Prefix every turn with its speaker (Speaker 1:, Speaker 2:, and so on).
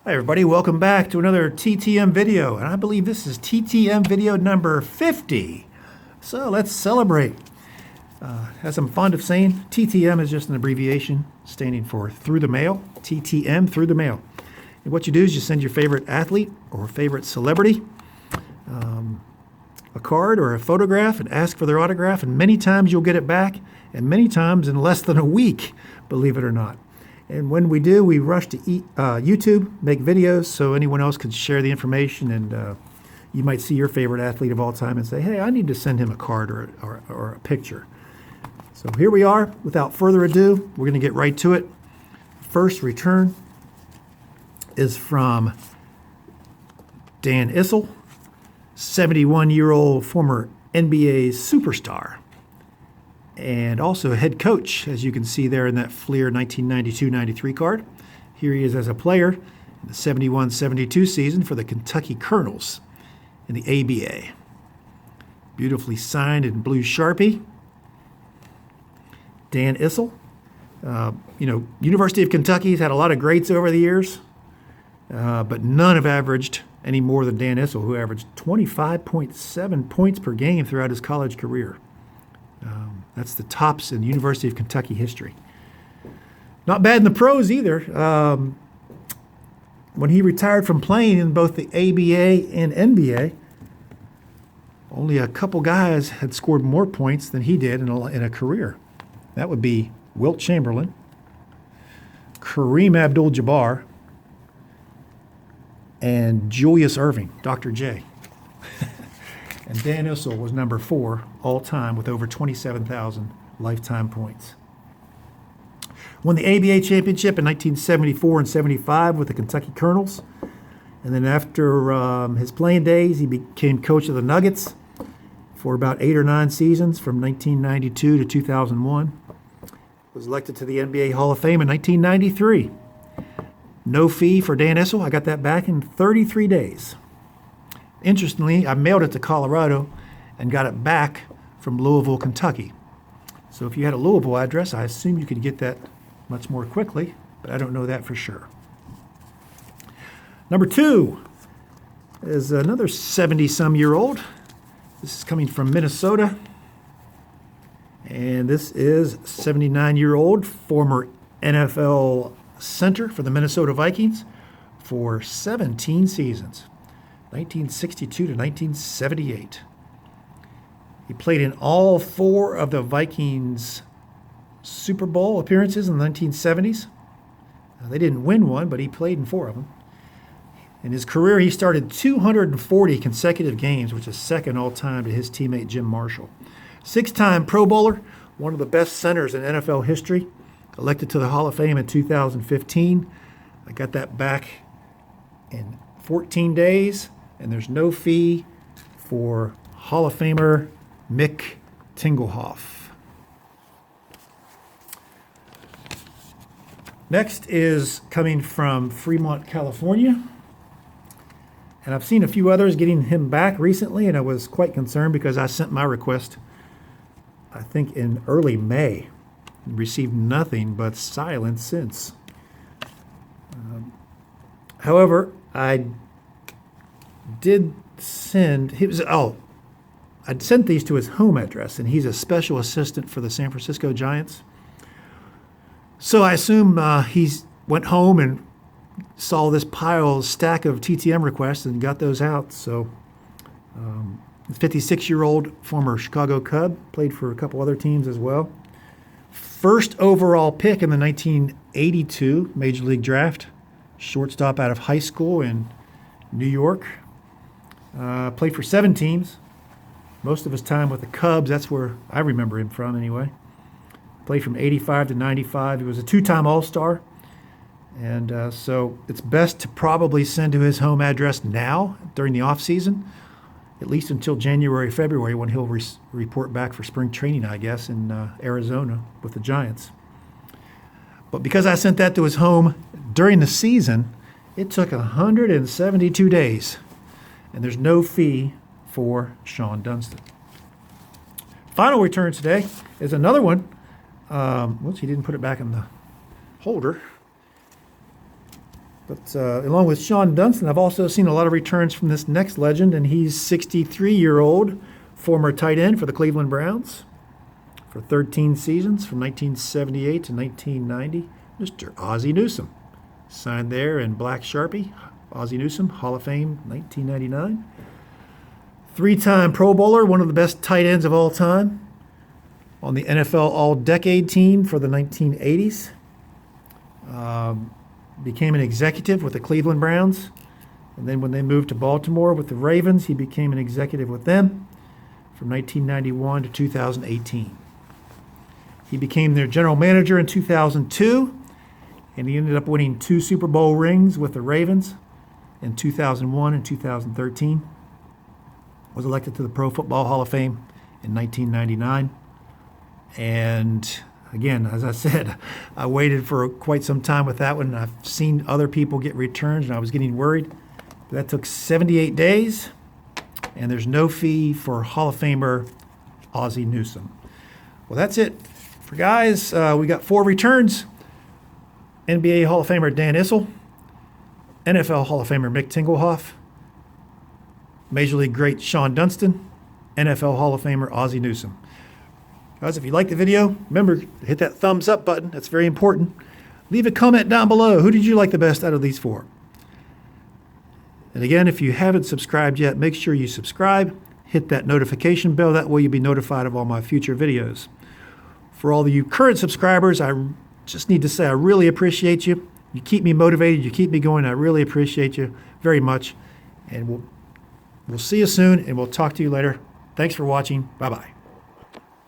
Speaker 1: Hi everybody, welcome back to another TTM video, and I believe this is TTM video number 50. So let's celebrate. As I'm fond of saying, TTM is just an abbreviation standing for through the mail, TTM, through the mail. And what you do is you send your favorite athlete or favorite celebrity a card or a photograph and ask for their autograph, and many times you'll get it back, and many times in less than a week, believe it or not. And when we do, we rush to YouTube, make videos so anyone else can share the information, and you might see your favorite athlete of all time and say, hey, I need to send him a card or a picture. So here we are. Without further ado, we're going to get right to it. First return is from Dan Issel, 71-year-old former NBA superstar, and also a head coach, as you can see there in that Fleer 1992-93 card. Here he is as a player in the 71-72 season for the Kentucky Colonels in the ABA. Beautifully signed in blue Sharpie. Dan Issel. University of Kentucky's had a lot of greats over the years, but none have averaged any more than Dan Issel, who averaged 25.7 points per game throughout his college career. That's the tops in University of Kentucky history. Not bad in the pros either. When he retired from playing in both the ABA and NBA, only a couple guys had scored more points than he did in a career. That would be Wilt Chamberlain, Kareem Abdul-Jabbar, and Julius Erving, Dr. J. And Dan Issel was number 4 all-time with over 27,000 lifetime points. Won the ABA championship in 1974 and 75 with the Kentucky Colonels. And then after his playing days, he became coach of the Nuggets for about 8 or 9 seasons from 1992 to 2001. Was elected to the NBA Hall of Fame in 1993. No fee for Dan Issel. I got that back in 33 days. Interestingly, I mailed it to Colorado and got it back from Louisville, Kentucky. So if you had a Louisville address, I assume you could get that much more quickly, but I don't know that for sure. Number 2 is another 70-some-year-old. This is coming from Minnesota. And this is 79-year-old former NFL center for the Minnesota Vikings for 17 seasons. 1962 to 1978. He played in all 4 of the Vikings Super Bowl appearances in the 1970s. They didn't win one, but he played in 4 of them. In his career, he started 240 consecutive games, which is second all-time to his teammate Jim Marshall. 6-time Pro Bowler, one of the best centers in NFL history. Elected to the Hall of Fame in 2015. I got that back in 14 days. And there's no fee for Hall of Famer Mick Tingelhoff. Next is coming from Fremont, California. And I've seen a few others getting him back recently, and I was quite concerned because I sent my request, I think, in early May. And received nothing but silence since. However, I did send, I'd sent these to his home address, and he's a special assistant for the San Francisco Giants. So I assume he went home and saw this stack of TTM requests and got those out. So 56-year-old former Chicago Cub, played for a couple other teams as well. First overall pick in the 1982 Major League Draft, shortstop out of high school in New York. Played for 7 teams. Most of his time with the Cubs. That's where I remember him from anyway. Played from 85 to 95. He was a 2-time All-Star. And so it's best to probably send to his home address now during the off-season, at least until January, February, when he'll report back for spring training, I guess, in Arizona with the Giants. But because I sent that to his home during the season, it took 172 days. And there's no fee for Shawon Dunston. Final return today is another one. He didn't put it back in the holder. But along with Shawon Dunston, I've also seen a lot of returns from this next legend, and he's 63-year-old former tight end for the Cleveland Browns for 13 seasons from 1978 to 1990, Mr. Ozzie Newsome. Signed there in black Sharpie. Ozzie Newsome, Hall of Fame, 1999. Three-time Pro Bowler, one of the best tight ends of all time. On the NFL All-Decade team for the 1980s. Became an executive with the Cleveland Browns. And then when they moved to Baltimore with the Ravens, he became an executive with them from 1991 to 2018. He became their general manager in 2002, and he ended up winning 2 Super Bowl rings with the Ravens in 2001 and 2013. Was elected to the Pro Football Hall of Fame in 1999. And again, as I said, I waited for quite some time with that one. I've seen other people get returns, and I was getting worried. But that took 78 days, and there's no fee for Hall of Famer Ozzie Newsome. Well, that's it for guys. We got 4 returns. NBA Hall of Famer Dan Issel, NFL Hall of Famer Mick Tingelhoff, Major League great Shawon Dunston, NFL Hall of Famer Ozzie Newsome. Guys, if you like the video, remember to hit that thumbs up button. That's very important. Leave a comment down below. Who did you like the best out of these 4? And again, if you haven't subscribed yet, make sure you subscribe. Hit that notification bell. That way you'll be notified of all my future videos. For all of you current subscribers, I just need to say I really appreciate you. You keep me motivated. You keep me going. I really appreciate you very much. And we'll see you soon, and we'll talk to you later. Thanks for watching. Bye-bye.